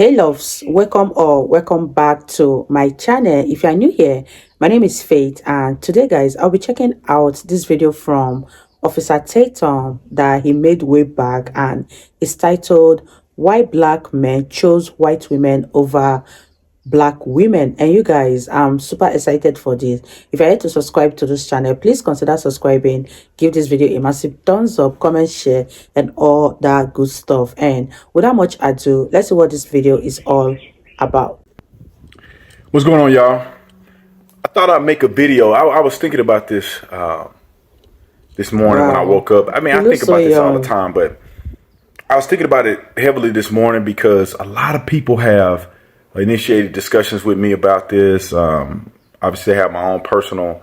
Hey loves, welcome or welcome back to my channel. If you are new here, my name is Faith, and today guys I'll be checking out this video from Officer Tatum that he made way back, and it's titled "Why Black Men Chose White Women Over Black Women." And you guys, I'm super excited for this. If you're yet to subscribe to this channel, please consider subscribing, give this video a massive thumbs up, comment, share, and all that good stuff. And without much ado, let's see what this video is all about. What's going on, y'all? I thought I'd make a video. I was thinking about this this morning when I woke up. I mean, I think about this all the time, but I was thinking about it heavily this morning because a lot of people have initiated discussions with me about this. Obviously, I have my own personal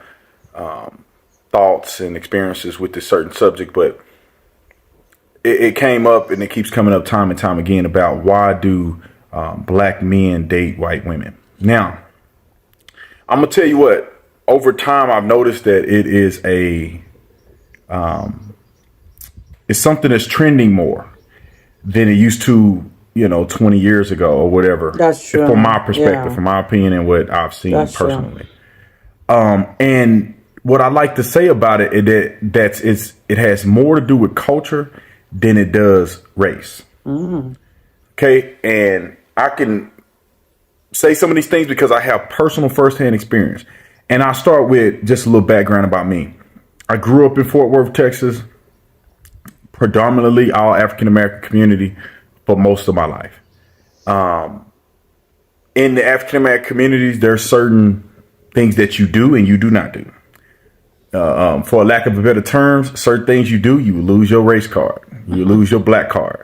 thoughts and experiences with this certain subject, but it came up and it keeps coming up time and time again about why do black men date white women. Now, I'm gonna tell you what. Over time, I've noticed that it is it's something that's trending more than it used to, 20 years ago or whatever. That's true. From my perspective, from my opinion, and what I've seen personally. And what I like to say about it is that it has more to do with culture than it does race. Okay, and I can say some of these things because I have personal firsthand experience. And I'll start with just a little background about me. I grew up in Fort Worth, Texas, predominantly all African-American community for most of my life. In the African-American communities, there are certain things that you do and you do not do. For lack of a better terms, certain things you do, you lose your race card. You lose your black card.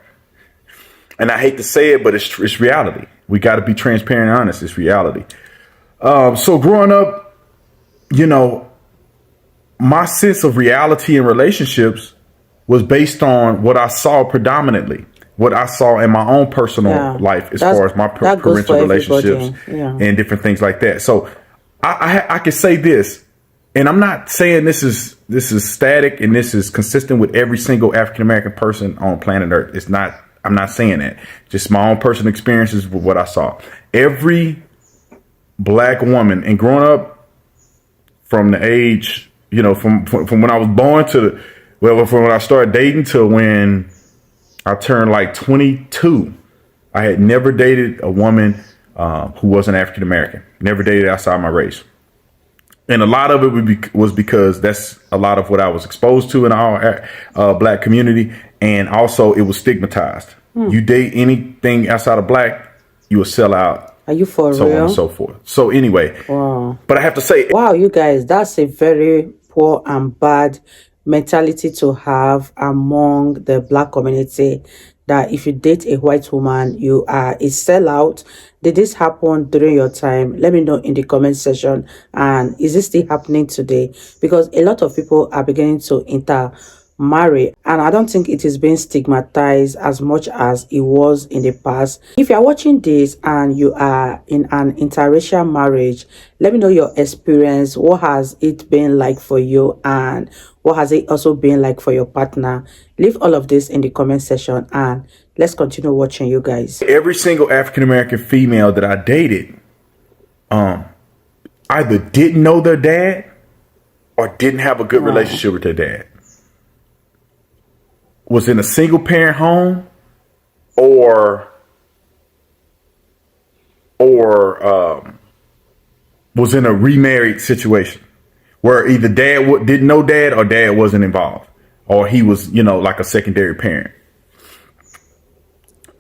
And I hate to say it, but it's reality. We got to be transparent and honest. It's reality. So growing up, my sense of reality and relationships was based on what I saw predominantly, what I saw in my own personal life as far as my parental relationships and different things like that. So I can say this, and I'm not saying this is static and this is consistent with every single African-American person on planet Earth. It's not. I'm not saying that. Just my own personal experiences with what I saw. Every black woman, and growing up from the age, from when I was born to from when I started dating to when I turned like 22, I had never dated a woman who wasn't African American. Never dated outside my race. And a lot of it was because that's a lot of what I was exposed to in our black community. And also it was stigmatized. You date anything outside of black, you will sell out. Are you for real? So on and so forth. So anyway, but I have to say, wow, you guys, that's a very poor and bad mentality to have among the black community, that if you date a white woman, you are a sellout. Did this happen during your time? Let me know in the comment section. And is this still happening today? Because a lot of people are beginning to intermarry, and I don't think it is being stigmatized as much as it was in the past. If you are watching this and you are in an interracial marriage, let me know your experience. What has it been like for you, and what has it also been like for your partner? Leave all of this in the comment section, and let's continue watching, you guys. Every single African-American female that I dated either didn't know their dad or didn't have a good relationship with their dad. Was in a single parent home or was in a remarried situation where either dad didn't know dad or dad wasn't involved, or he was, like a secondary parent.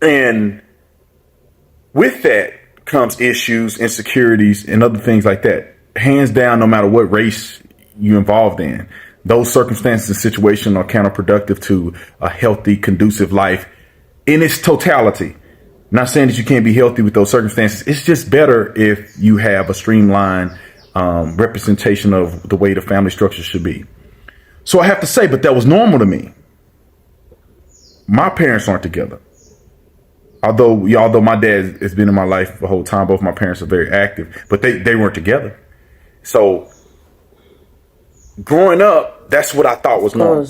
And with that comes issues, insecurities, and other things like that. Hands down, no matter what race you're involved in, those circumstances and situations are counterproductive to a healthy, conducive life in its totality. I'm not saying that you can't be healthy with those circumstances. It's just better if you have a streamlined representation of the way the family structure should be. So I have to say, but that was normal to me. My parents aren't together. Although my dad has been in my life the whole time, both my parents are very active, but they weren't together. So growing up, that's what I thought was normal.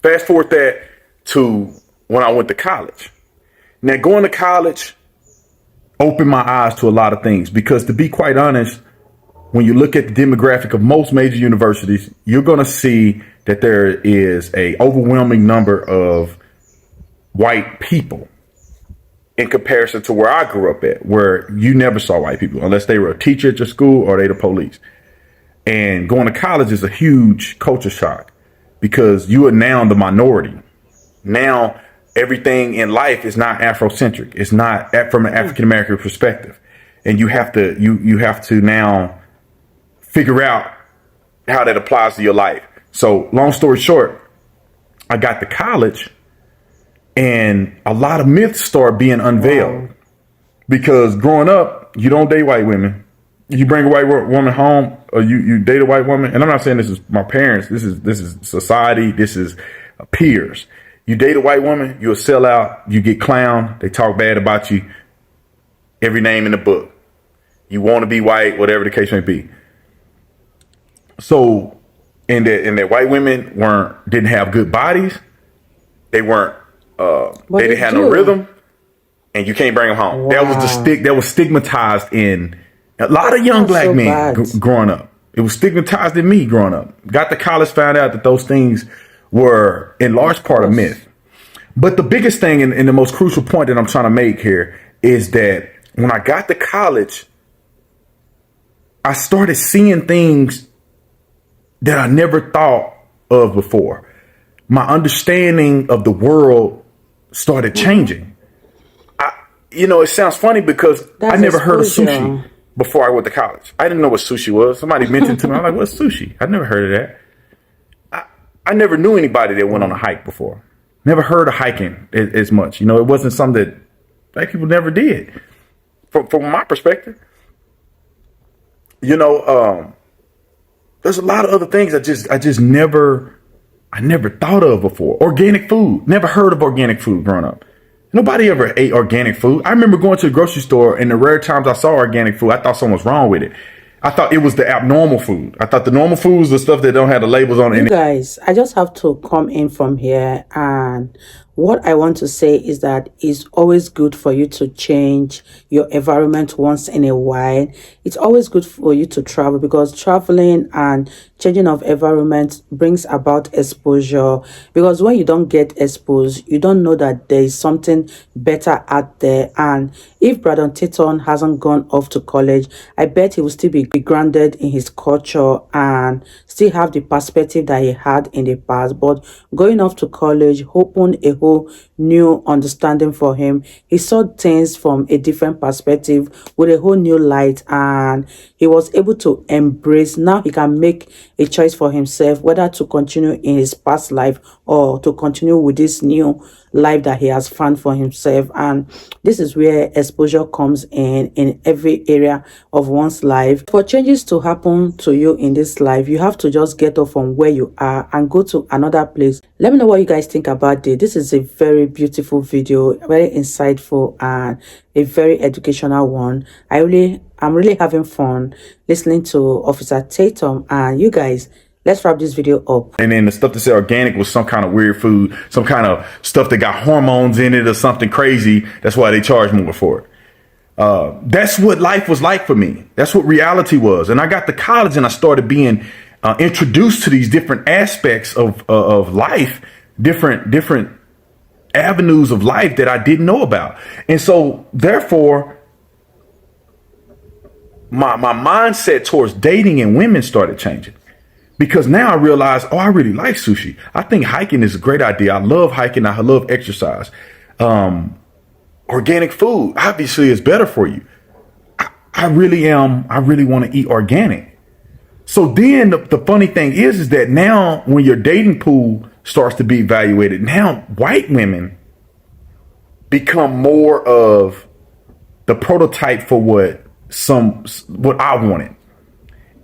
Fast forward that to when I went to college. Now, going to college opened my eyes to a lot of things, because to be quite honest, when you look at the demographic of most major universities, you're going to see that there is a overwhelming number of white people in comparison to where I grew up at, where you never saw white people unless they were a teacher at your school or they the police. And going to college is a huge culture shock, because you are now the minority. Now, everything in life is not Afrocentric. It's not from an African American perspective. And you have to now figure out how that applies to your life. So long story short, I got to college and a lot of myths start being unveiled. Wow. Because growing up, you don't date white women. You bring a white woman home, or you date a white woman. And I'm not saying this is my parents. This is society. This is peers. You date a white woman, you'll sell out. You get clowned. They talk bad about you. Every name in the book. You want to be white, whatever the case may be. So, and that white women didn't have good bodies. They weren't. They didn't have no rhythm, and you can't bring them home. Wow. That was stigmatized in a lot of young black men growing up. It was stigmatized in me growing up. Got to college, found out that those things were in large part a myth. But the biggest thing and the most crucial point that I'm trying to make here is that when I got to college, I started seeing things that I never thought of before. My understanding of the world started changing. It sounds funny because I never heard of sushi before I went to college. I didn't know what sushi was. Somebody mentioned to me, I'm like, what's sushi? I'd never heard of that. I never knew anybody that went on a hike before. Never heard of hiking as much. It wasn't something that black people never did. From my perspective, there's a lot of other things I just never thought of before. Organic food. Never heard of organic food growing up. Nobody ever ate organic food. I remember going to the grocery store, and the rare times I saw organic food, I thought something was wrong with it. I thought it was the abnormal food. I thought the normal food was the stuff that don't have the labels on it. You guys, I just have to come in from here, and what I want to say is that it's always good for you to change your environment once in a while. It's always good for you to travel, because traveling and changing of environment brings about exposure. Because when you don't get exposed, you don't know that there is something better out there. And if Brandon Tatum hasn't gone off to college, I bet he will still be grounded in his culture and still have the perspective that he had in the past. But going off to college opened a whole new understanding for him. He saw things from a different perspective with a whole new light, and he was able to embrace. Now he can make a choice for himself whether to continue in his past life or to continue with this new life that he has found for himself. And this is where exposure comes in every area of one's life. For changes to happen to you in this life, you have to just get up from where you are and go to another place. Let me know what you guys think about this. This is a very beautiful video, very insightful, and a very educational one. I'm really having fun listening to Officer Tatum. And you guys, let's wrap this video up. And then the stuff that said organic was some kind of weird food, some kind of stuff that got hormones in it or something crazy. That's why they charge more for it. That's what life was like for me. That's what reality was. And I got to college and I started being introduced to these different aspects of life, different avenues of life that I didn't know about. And so therefore, my mindset towards dating and women started changing. Because now I realize, I really like sushi. I think hiking is a great idea. I love hiking. I love exercise. Organic food obviously is better for you. I really want to eat organic. So then the funny thing is that now when your dating pool starts to be evaluated, now white women become more of the prototype for what I wanted.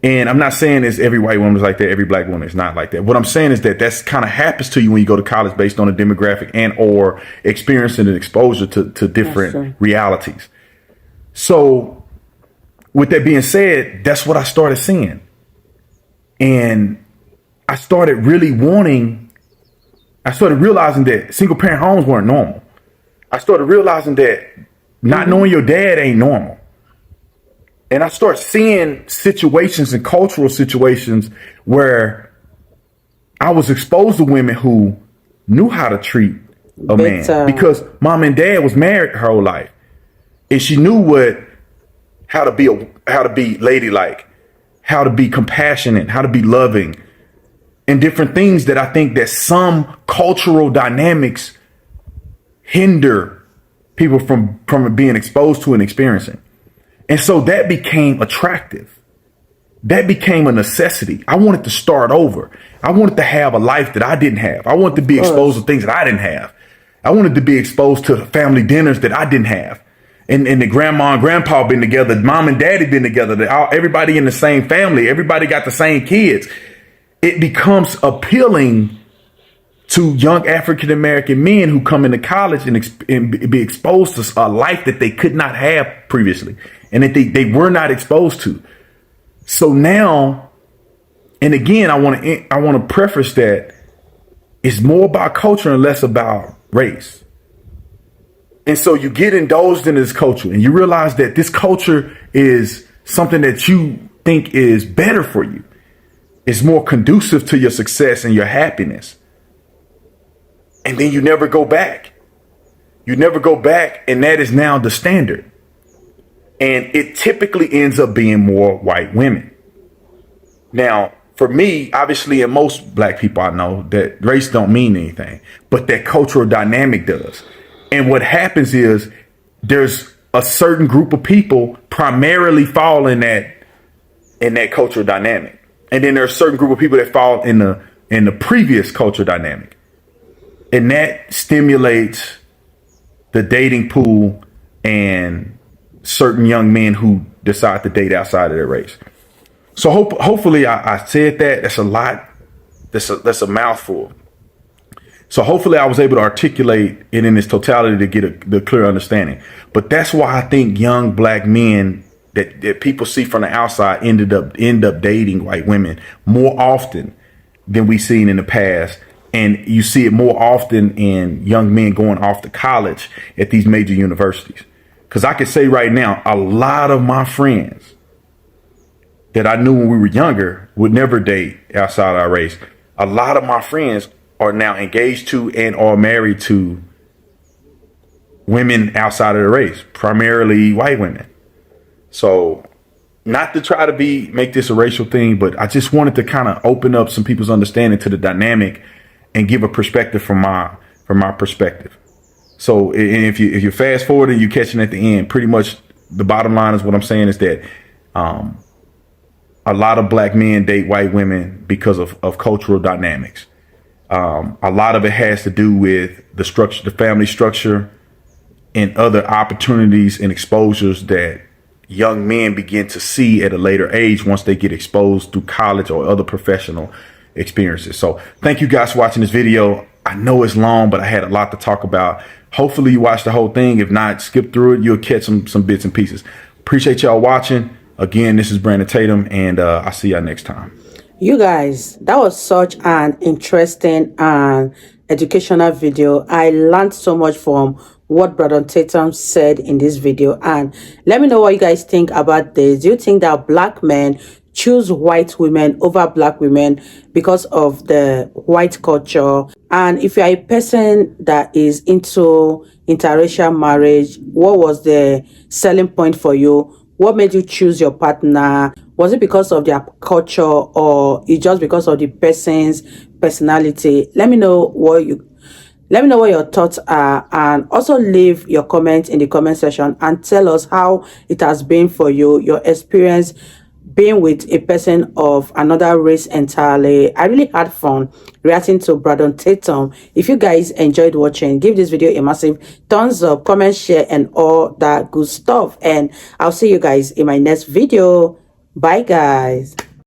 And I'm not saying it's every white woman is like that. Every black woman is not like that. What I'm saying is that that's kind of happens to you when you go to college based on a demographic and or experiencing and exposure to different realities. So with that being said, that's what I started seeing. And I started realizing that single parent homes weren't normal. I started realizing that not knowing your dad ain't normal. And I start seeing situations and cultural situations where I was exposed to women who knew how to treat a man because mom and dad was married her whole life, and she knew how to be ladylike, how to be compassionate, how to be loving, and different things that I think that some cultural dynamics hinder people from being exposed to and experiencing. And so that became attractive. That became a necessity. I wanted to start over. I wanted to have a life that I didn't have. I wanted to be exposed to things that I didn't have. I wanted to be exposed to family dinners that I didn't have. And the grandma and grandpa been together. Mom and daddy been together. Everybody in the same family. Everybody got the same kids. It becomes appealing to young African-American men who come into college and be exposed to a life that they could not have previously and that they were not exposed to. So now, and again, I want to preface that it's more about culture and less about race. And so you get indulged in this culture and you realize that this culture is something that you think is better for you. It's more conducive to your success and your happiness. And then you never go back. You never go back. And that is now the standard. And it typically ends up being more white women. Now, for me, obviously, and most black people I know, that race don't mean anything, but that cultural dynamic does. And what happens is there's a certain group of people primarily fall in that cultural dynamic. And then there's a certain group of people that fall in the previous cultural dynamic. And that stimulates the dating pool and certain young men who decide to date outside of their race. So hopefully I said that. That's a lot. That's a mouthful. So hopefully I was able to articulate it in its totality to get the clear understanding. But that's why I think young black men that people see from the outside end up dating white women more often than we've seen in the past. And you see it more often in young men going off to college at these major universities. Because I can say right now, a lot of my friends that I knew when we were younger would never date outside our race. A lot of my friends are now engaged to and are married to women outside of the race, primarily white women. So not to try to make this a racial thing, but I just wanted to kind of open up some people's understanding to the dynamic and give a perspective from my perspective. So if you fast forward and you catching at the end, pretty much the bottom line is what I'm saying is that a lot of black men date white women because of cultural dynamics. A lot of it has to do with the structure, the family structure, and other opportunities and exposures that young men begin to see at a later age once they get exposed through college or other professional experiences. So thank you guys for watching this video. I know it's long, but I had a lot to talk about. Hopefully you watch the whole thing. If not, skip through it. You'll catch some bits and pieces. Appreciate y'all watching. Again, this is Brandon Tatum, and I'll see y'all next time. You guys, that was such an interesting and educational video. I learned so much from what Brother Tatum said in this video. And let me know what you guys think about this. Do you think that black men choose white women over black women because of the white culture? And if you are a person that is into interracial marriage, what was the selling point for you? What made you choose your partner? Was it because of their culture or it's just because of the person's personality? Let me know what your thoughts are, and also leave your comments in the comment section and tell us how it has been for you, your experience being with a person of another race entirely. I really had fun reacting to Brother Tatum. If you guys enjoyed watching, give this video a massive thumbs up, comment, share, and all that good stuff. And I'll see you guys in my next video. Bye, guys.